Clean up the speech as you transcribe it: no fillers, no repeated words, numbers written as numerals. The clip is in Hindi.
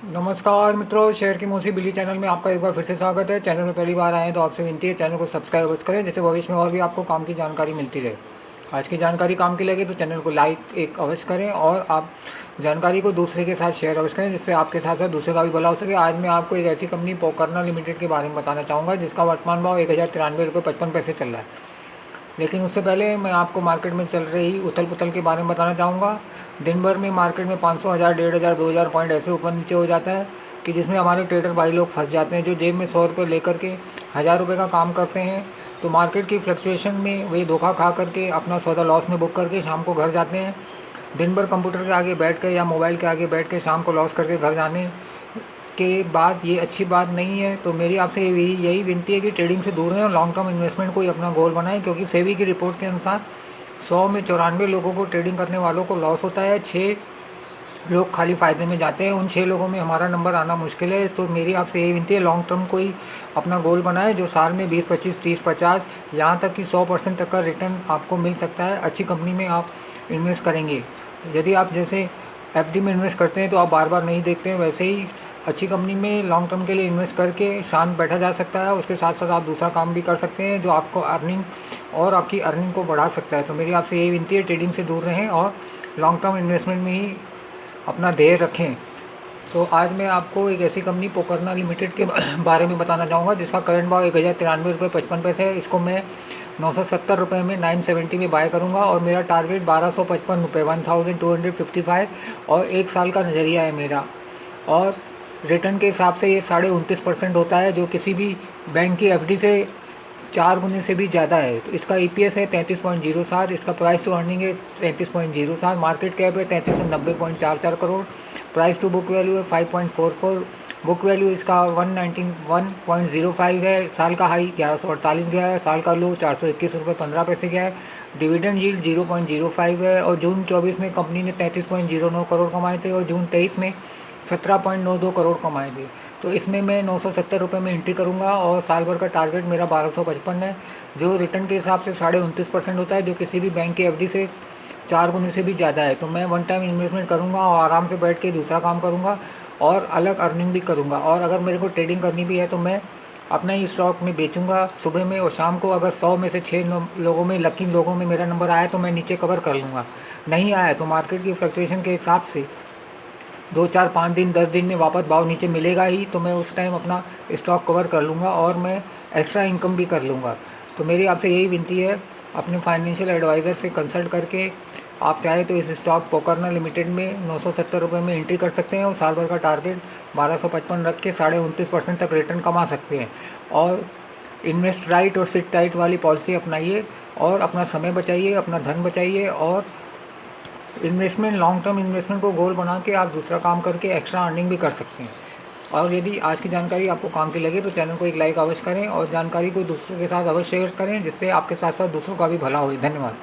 नमस्कार मित्रों, शेयर की मौसी बिल्ली चैनल में आपका एक बार फिर से स्वागत है। चैनल में पहली बार आए हैं तो आपसे विनती है चैनल को सब्सक्राइब अवश्य करें, जिससे भविष्य में और भी आपको काम की जानकारी मिलती रहे। आज की जानकारी काम की लगे तो चैनल को लाइक एक अवश्य करें और आप जानकारी को दूसरे के साथ शेयर अवश्य करें, जिससे आपके साथ साथ दूसरे का भी भला हो सके। आज मैं आपको एक ऐसी कंपनी पोकरना लिमिटेड के बारे में बताना चाहूँगा जिसका वर्तमान भाव 1093 रुपये 55 पैसे चल रहा है। लेकिन उससे पहले मैं आपको मार्केट में चल रही उथल पुथल के बारे में बताना चाहूँगा। दिन भर में मार्केट में 500, 1000, 1500, 2000 पॉइंट ऐसे ऊपर नीचे हो जाता है कि जिसमें हमारे ट्रेडर भाई लोग फंस जाते हैं, जो जेब में 100 रुपये लेकर के 1000 रुपये का काम करते हैं। तो मार्केट की फ्लक्चुएशन में वे धोखा खा करके अपना सौदा लॉस में बुक करके शाम को घर जाते हैं। दिन भर कंप्यूटर के आगे बैठ कर या मोबाइल के आगे बैठ के शाम को लॉस करके घर जाने के बाद ये अच्छी बात नहीं है। तो मेरी आपसे यही विनती है कि ट्रेडिंग से दूर रहें और लॉन्ग टर्म इन्वेस्टमेंट को ही अपना गोल बनाएं, क्योंकि सेबी की रिपोर्ट के अनुसार 100 में 94 लोगों को, ट्रेडिंग करने वालों को लॉस होता है। 6 लोग खाली फ़ायदे में जाते हैं। उन 6 लोगों में हमारा नंबर आना मुश्किल है। तो मेरी आपसे यही विनती है, लॉन्ग टर्म को ही अपना गोल बनाएं, जो साल में 20, 25, 30, 50 यहाँ तक कि 100% तक का रिटर्न आपको मिल सकता है अच्छी कंपनी में आप इन्वेस्ट करेंगे। यदि आप जैसे एफडी में इन्वेस्ट करते हैं तो आप बार बार नहीं देखते हैं, वैसे ही अच्छी कंपनी में लॉन्ग टर्म के लिए इन्वेस्ट करके शांत बैठा जा सकता है। उसके साथ साथ आप दूसरा काम भी कर सकते हैं जो आपको अर्निंग और आपकी अर्निंग को बढ़ा सकता है। तो मेरी आपसे यही विनती है, ट्रेडिंग से दूर रहें और लॉन्ग टर्म इन्वेस्टमेंट में ही अपना ध्येय रखें। तो आज मैं आपको एक ऐसी कंपनी पोकरना लिमिटेड के बारे में बताना चाहूँगा जिसका करंट भाव 1093 रुपये 55 पैसे है। इसको मैं 970 रुपये में 970 में बाय करूँगा और मेरा टारगेट 1255 रुपये 1255 और 1 साल का नज़रिया है मेरा। और रिटर्न के हिसाब से ये 29.5% होता है, जो किसी भी बैंक की एफडी से 4 गुने से भी ज़्यादा है। तो इसका ईपीएस है 33.07, इसका प्राइस टू अर्निंग है 33.07, मार्केट कैप है 3390.44 crore, price to book value है 5.44, बुक वैल्यू इसका 191.05 है। साल का हाई 1148 गया है, साल का लो 421 रुपये 15 पैसे गया है। डिविडेंड यील्ड 0.05 है। और जून 24 में कंपनी ने 33.09 करोड़ कमाए थे और जून 23 में 17.92 करोड़ कमाए थे। तो इसमें मैं 970 रुपये में एंट्री करूंगा और साल भर का टारगेट मेरा 1255 है, जो रिटर्न के हिसाब से 29.5% होता है, जो किसी भी बैंक की एफडी से 4 गुने से भी ज़्यादा है। तो मैं वन टाइम इन्वेस्टमेंट करूंगा और आराम से बैठ के दूसरा काम करूंगा और अलग अर्निंग भी करूंगा। और अगर मेरे को ट्रेडिंग करनी भी है तो मैं अपना ही स्टॉक में बेचूंगा सुबह में और शाम को। अगर 100 में से 6 लोगों में, लकी लोगों में मेरा नंबर आया तो मैं नीचे कवर कर लूँगा, नहीं आया तो मार्केट की फ्लक्चुएशन के हिसाब से 2, 4, 5 दिन, 10 दिन में वापस भाव नीचे मिलेगा ही, तो मैं उस टाइम अपना स्टॉक कवर कर लूँगा और मैं एक्स्ट्रा इनकम भी कर लूँगा। तो मेरी आपसे यही विनती है, अपने फाइनेंशियल एडवाइज़र से कंसल्ट करके आप चाहे तो इस स्टॉक पोकरना लिमिटेड में 970 रुपये में एंट्री कर सकते हैं और साल भर का टारगेट 1255 रख के 29.5% तक रिटर्न कमा सकते हैं। और इन्वेस्ट राइट और सिट टाइट वाली पॉलिसी अपनाइए और अपना समय बचाइए, अपना धन बचाइए और इन्वेस्टमेंट, लॉन्ग टर्म इन्वेस्टमेंट को गोल बना के आप दूसरा काम करके एक्स्ट्रा अर्निंग भी कर सकते हैं। और यदि आज की जानकारी आपको काम की लगे तो चैनल को एक लाइक अवश्य करें और जानकारी को दूसरों के साथ अवश्य शेयर करें, जिससे आपके साथ साथ दूसरों का भी भला हो। धन्यवाद।